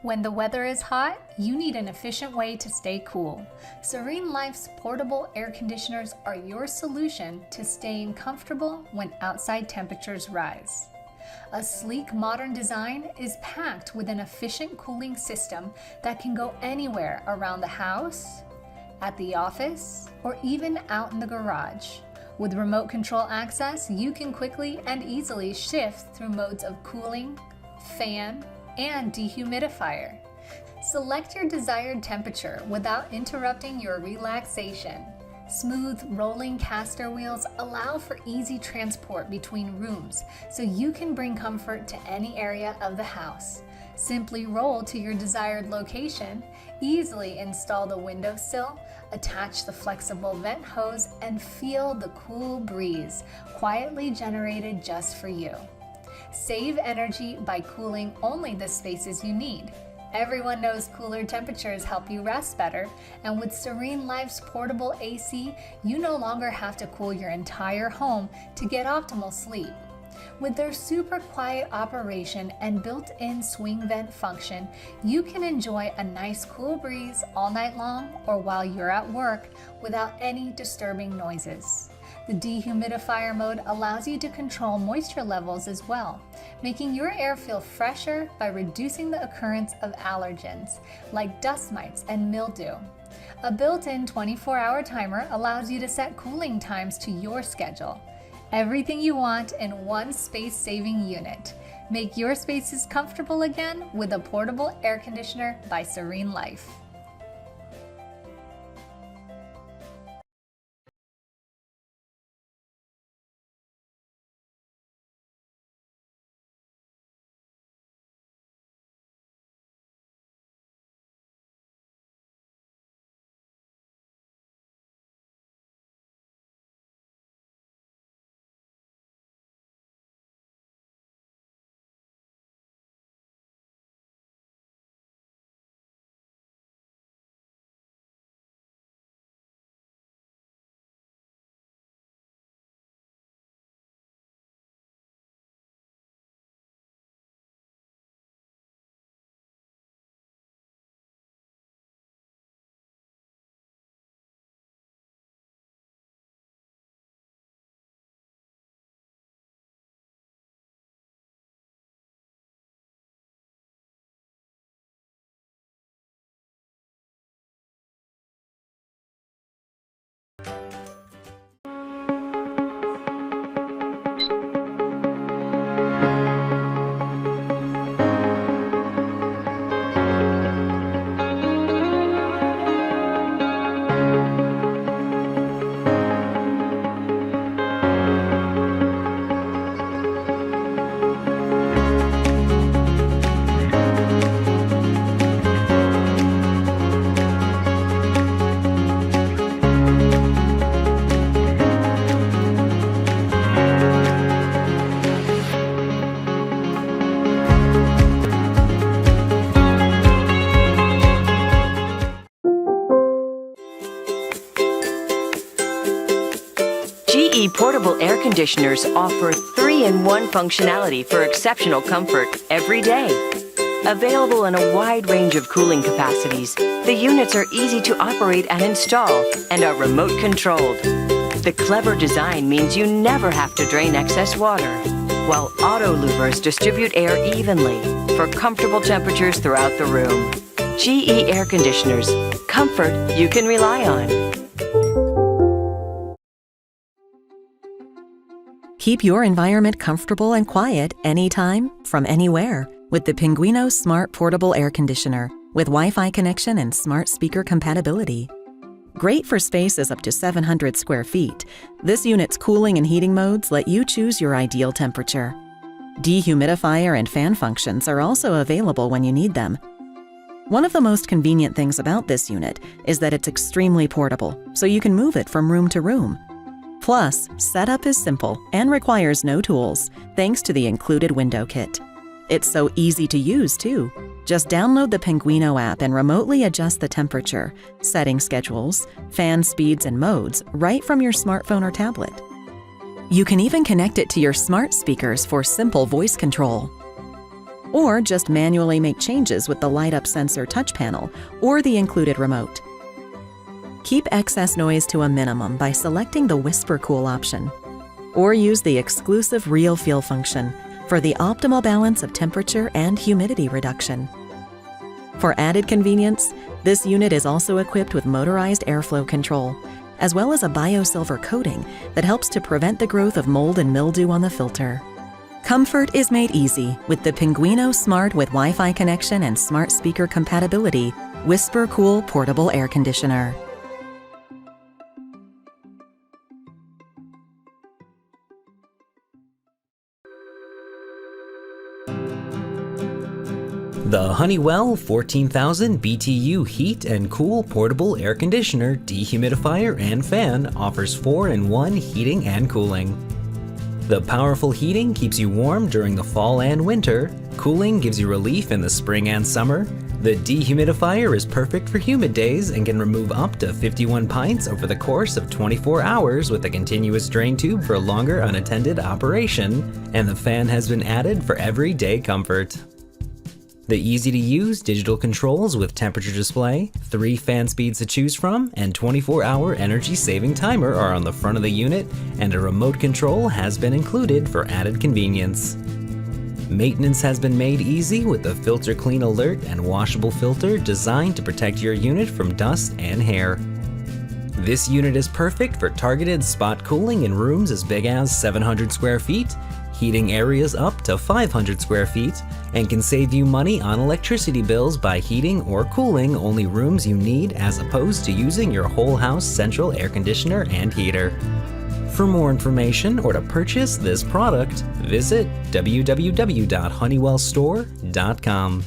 When the weather is hot, you need an efficient way to stay cool. SereneLife's portable air conditioners are your solution to staying comfortable when outside temperatures rise. A sleek, modern design is packed with an efficient cooling system that can go anywhere around the house, at the office, or even out in the garage. With remote control access, you can quickly and easily shift through modes of cooling, fan, and dehumidifier. Select your desired temperature without interrupting your relaxation. Smooth rolling caster wheels allow for easy transport between rooms, so you can bring comfort to any area of the house. Simply roll to your desired location, easily install the windowsill, attach the flexible vent hose, and feel the cool breeze quietly generated just for you. Save energy by cooling only the spaces you need. Everyone knows cooler temperatures help you rest better, and with SereneLife's portable AC, you no longer have to cool your entire home to get optimal sleep. With their super quiet operation and built-in swing vent function, you can enjoy a nice cool breeze all night long or while you're at work without any disturbing noises. The dehumidifier mode allows you to control moisture levels as well, making your air feel fresher by reducing the occurrence of allergens like dust mites and mildew. A built-in 24-hour timer allows you to set cooling times to your schedule. Everything you want in one space-saving unit. Make your spaces comfortable again with a portable air conditioner by SereneLife. GE Portable Air Conditioners offer 3-in-1 functionality for exceptional comfort every day. Available in a wide range of cooling capacities, the units are easy to operate and install and are remote controlled. The clever design means you never have to drain excess water, while auto louvers distribute air evenly for comfortable temperatures throughout the room. GE Air Conditioners, comfort you can rely on. Keep your environment comfortable and quiet anytime, from anywhere, with the Pinguino Smart Portable Air Conditioner with Wi-Fi connection and smart speaker compatibility. Great for spaces up to 700 square feet, this unit's cooling and heating modes let you choose your ideal temperature. Dehumidifier and fan functions are also available when you need them. One of the most convenient things about this unit is that it's extremely portable, so you can move it from room to room. Plus, setup is simple and requires no tools, thanks to the included window kit. It's so easy to use, too. Just download the Pinguino app and remotely adjust the temperature, setting schedules, fan speeds, and modes right from your smartphone or tablet. You can even connect it to your smart speakers for simple voice control. or just manually make changes with the light-up sensor touch panel or the included remote. Keep excess noise to a minimum by selecting the Whisper Cool option, or use the exclusive Real Feel function for the optimal balance of temperature and humidity reduction. For added convenience, this unit is also equipped with motorized airflow control, as well as a biosilver coating that helps to prevent the growth of mold and mildew on the filter. Comfort is made easy with the Pinguino Smart with Wi-Fi connection and smart speaker compatibility Whisper Cool Portable Air Conditioner. The Honeywell 14,000 BTU Heat and Cool Portable Air Conditioner, Dehumidifier, and Fan offers 4-in-1 heating and cooling. The powerful heating keeps you warm during the fall and winter, cooling gives you relief in the spring and summer. The Dehumidifier is perfect for humid days and can remove up to 51 pints over the course of 24 hours with a continuous drain tube for longer unattended operation, and the fan has been added for everyday comfort. The easy-to-use digital controls with temperature display, 3 fan speeds to choose from, and 24-hour energy-saving timer are on the front of the unit, and a remote control has been included for added convenience. Maintenance has been made easy with the Filter Clean Alert and washable filter designed to protect your unit from dust and hair. This unit is perfect for targeted spot cooling in rooms as big as 700 square feet, heating areas up to 500 square feet, and can save you money on electricity bills by heating or cooling only rooms you need as opposed to using your whole house central air conditioner and heater. For more information or to purchase this product, visit www.honeywellstore.com.